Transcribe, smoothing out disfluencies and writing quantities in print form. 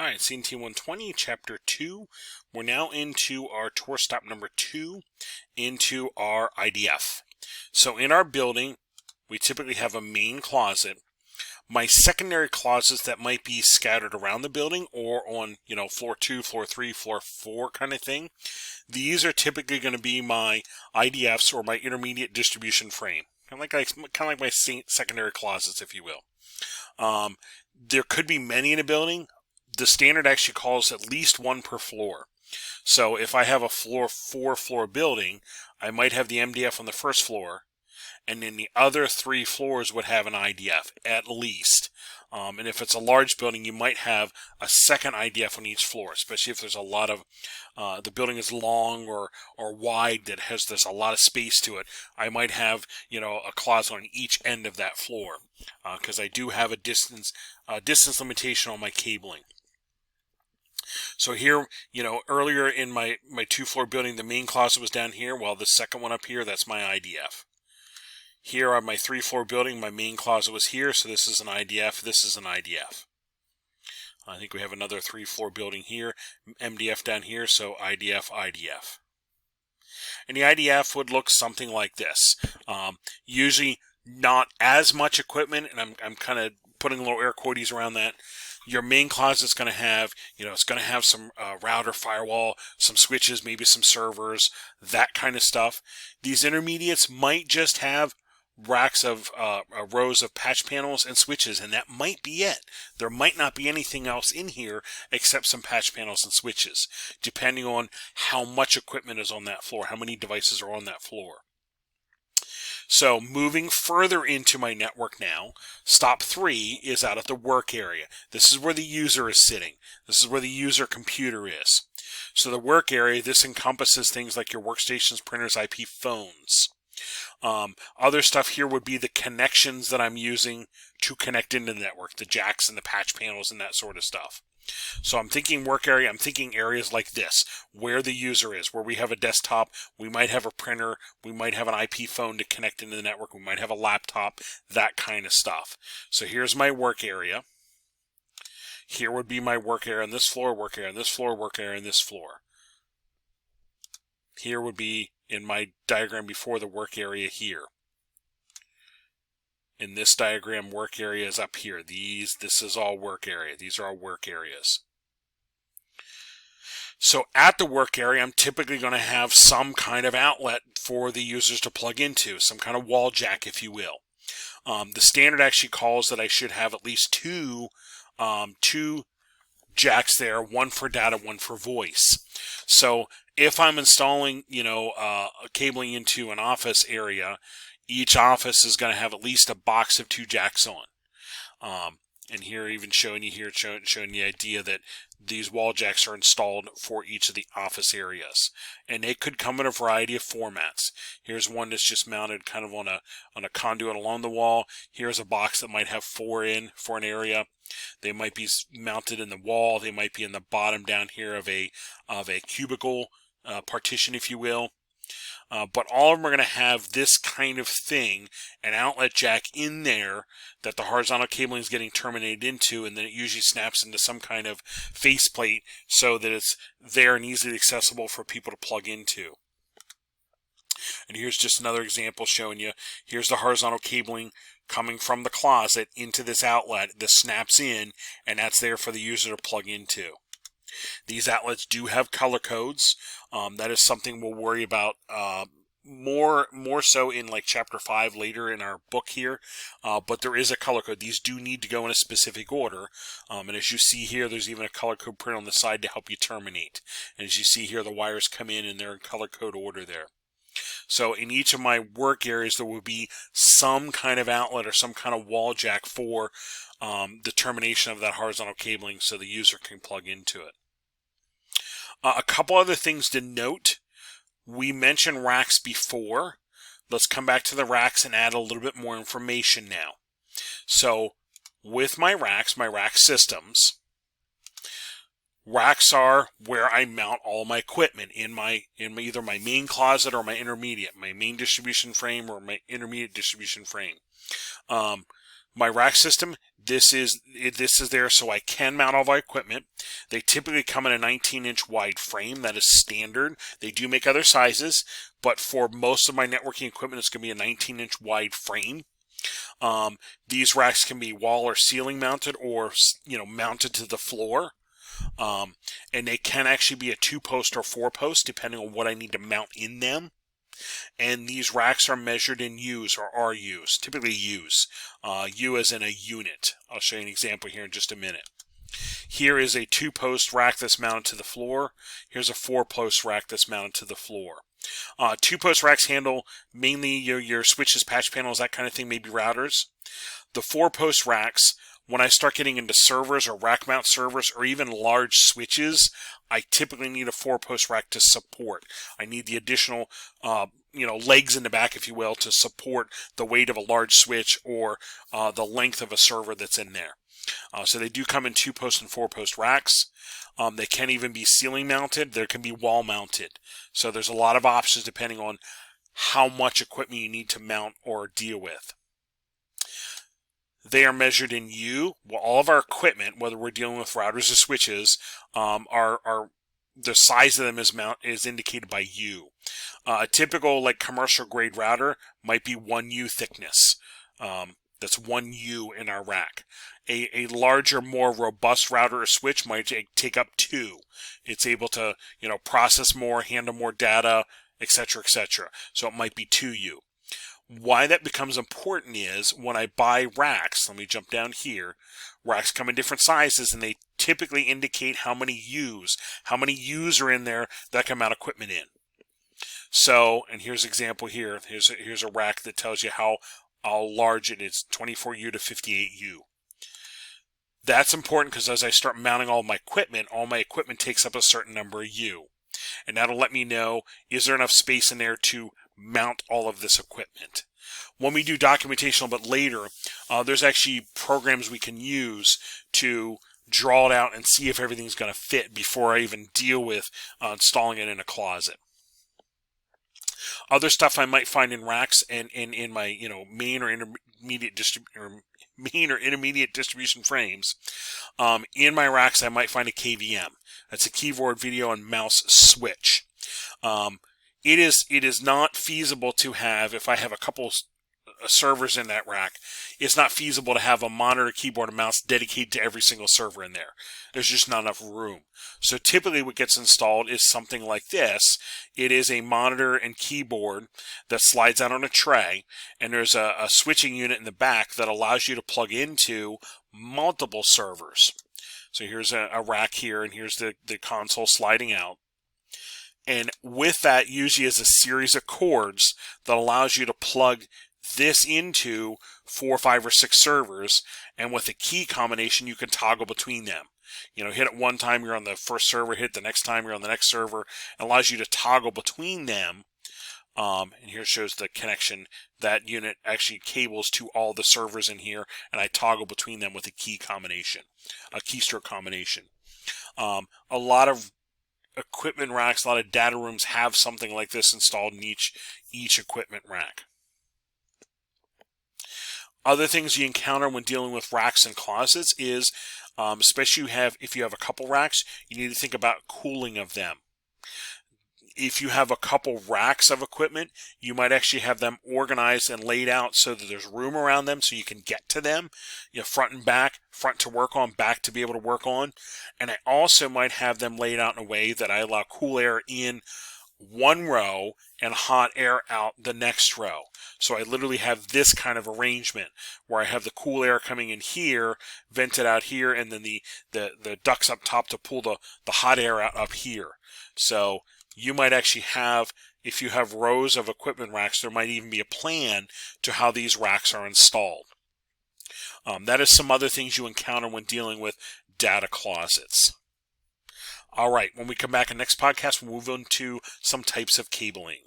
Alright, CNT120, Chapter 2. We're now into our tour stop number 2, into our IDF. So in our building, we typically have a main closet. My secondary closets that might be scattered around the building or on, floor 2, floor 3, floor 4 kind of thing. These are typically going to be my IDFs or my intermediate distribution frame. Kind of like my secondary closets, if you will. There could be many in a building. The standard actually calls at least one per floor. So if I have a 4-floor building, I might have the MDF on the first floor, and then the other 3 floors would have an IDF, at least. And if it's a large building, you might have a second IDF on each floor, especially if there's a lot of, the building is long or wide that there's a lot of space to it. I might have, a closet on each end of that floor, because I do have a distance limitation on my cabling. So here, earlier in my 2-floor building, the main closet was down here, while the second one up here, that's my IDF. Here on my 3-floor building, my main closet was here, so this is an IDF, this is an IDF. I think we have another 3-floor building here, MDF down here, so IDF, IDF. And the IDF would look something like this. Usually not as much equipment, and I'm kind of putting little air quotes around that. Your main closet is going to have, it's going to have some router, firewall, some switches, maybe some servers, that kind of stuff. These intermediates might just have racks of rows of patch panels and switches, and that might be it. There might not be anything else in here except some patch panels and switches, depending on how much equipment is on that floor, how many devices are on that floor. So moving further into my network now, stop 3 is out at the work area. This is where the user is sitting. This is where the user computer is. So the work area, this encompasses things like your workstations, printers, IP phones. Other stuff here would be the connections that I'm using to connect into the network, the jacks and the patch panels and that sort of stuff. So I'm thinking work area, I'm thinking areas like this, where the user is, where we have a desktop, we might have a printer, we might have an IP phone to connect into the network, we might have a laptop, that kind of stuff. So here's my work area. Here would be my work area on this floor, work area on this floor, work area on this floor. Here would be, in my diagram before, the work area here. In this diagram, work area is up here. This is all work area. These are all work areas. So at the work area, I'm typically going to have some kind of outlet for the users to plug into, some kind of wall jack, if you will. The standard actually calls that I should have at least two jacks there, one for data, one for voice. So if I'm installing, cabling into an office area, each office is going to have at least a box of 2 jacks on. And here, even showing the idea that these wall jacks are installed for each of the office areas. And they could come in a variety of formats. Here's one that's just mounted kind of on a conduit along the wall. Here's a box that might have 4 in for an area. They might be mounted in the wall. They might be in the bottom down here of a cubicle partition, if you will. But all of them are going to have this kind of thing, an outlet jack in there that the horizontal cabling is getting terminated into, and then it usually snaps into some kind of faceplate so that it's there and easily accessible for people to plug into. And here's just another example showing you, here's the horizontal cabling coming from the closet into this outlet. This snaps in, and that's there for the user to plug into. These outlets do have color codes. That is something we'll worry about more so in like Chapter 5 later in our book here. But there is a color code. These do need to go in a specific order. And as you see here, there's even a color code print on the side to help you terminate. And as you see here, the wires come in and they're in color code order there. So in each of my work areas, there will be some kind of outlet or some kind of wall jack for the termination of that horizontal cabling so the user can plug into it. A couple other things to note. We mentioned racks before. Let's come back to the racks and add a little bit more information now. So with my rack systems, racks are where I mount all my equipment in either my main closet or my intermediate, my main distribution frame or my intermediate distribution frame. My rack system, this is there so I can mount all my equipment. They typically come in a 19-inch wide frame. That is standard. They do make other sizes, but for most of my networking equipment, it's going to be a 19-inch wide frame. These racks can be wall or ceiling mounted, or mounted to the floor. And they can actually be a 2-post or 4-post, depending on what I need to mount in them. And these racks are measured in U's or RU's, typically U's. U as in a unit. I'll show you an example here in just a minute. Here is a 2-post rack that's mounted to the floor. Here's a 4-post rack that's mounted to the floor. 2-post racks handle mainly your switches, patch panels, that kind of thing, maybe routers. The 4-post racks, when I start getting into servers or rack mount servers or even large switches, I typically need a 4-post rack to support. I need the additional, legs in the back, if you will, to support the weight of a large switch or the length of a server that's in there. So they do come in 2-post and 4-post racks. They can even be ceiling mounted. There can be wall mounted. So there's a lot of options depending on how much equipment you need to mount or deal with. They are measured in U. Well, all of our equipment, whether we're dealing with routers or switches, are the size of them is indicated by U. A typical commercial grade router might be 1 U thickness. That's 1 U in our rack. A larger, more robust router or switch might take up 2. It's able to process more, handle more data, etc., etc. So it might be 2U. Why that becomes important is when I buy racks, let me jump down here, racks come in different sizes and they typically indicate how many U's are in there that I can mount equipment in. So, and here's an example here, here's a rack that tells you how large it is, 24U to 58U. That's important because as I start mounting all my equipment takes up a certain number of U. And that'll let me know, is there enough space in there to mount all of this equipment. When we do documentation a little bit later, there's actually programs we can use to draw it out and see if everything's going to fit before I even deal with installing it in a closet. Other stuff I might find in racks and in my main or intermediate distribution frames. In my racks I might find a KVM. That's a keyboard, video, and mouse switch. It is not feasible to have, if I have a couple servers in that rack, it's not feasible to have a monitor, keyboard, and mouse dedicated to every single server in there. There's just not enough room. So typically what gets installed is something like this. It is a monitor and keyboard that slides out on a tray, and there's a switching unit in the back that allows you to plug into multiple servers. So here's a rack here, and here's the console sliding out. And with that usually is a series of cords that allows you to plug this into 4, 5, or 6 servers, and with a key combination you can toggle between them. Hit it one time, you're on the first server, hit the next time, you're on the next server. It allows you to toggle between them. And here shows the connection. That unit actually cables to all the servers in here, and I toggle between them with a key combination, a keystroke combination. A lot of equipment racks, a lot of data rooms have something like this installed in each equipment rack. Other things you encounter when dealing with racks and closets is, especially if you have a couple racks, you need to think about cooling of them. If you have a couple racks of equipment, you might actually have them organized and laid out so that there's room around them so you can get to them, front and back, front to work on, back to be able to work on. And I also might have them laid out in a way that I allow cool air in one row and hot air out the next row. So I literally have this kind of arrangement where I have the cool air coming in here, vented out here, and then the ducts up top to pull the hot air out up here. So you might actually have, if you have rows of equipment racks, there might even be a plan to how these racks are installed. That is some other things you encounter when dealing with data closets. All right, when we come back in the next podcast, we'll move on to some types of cabling.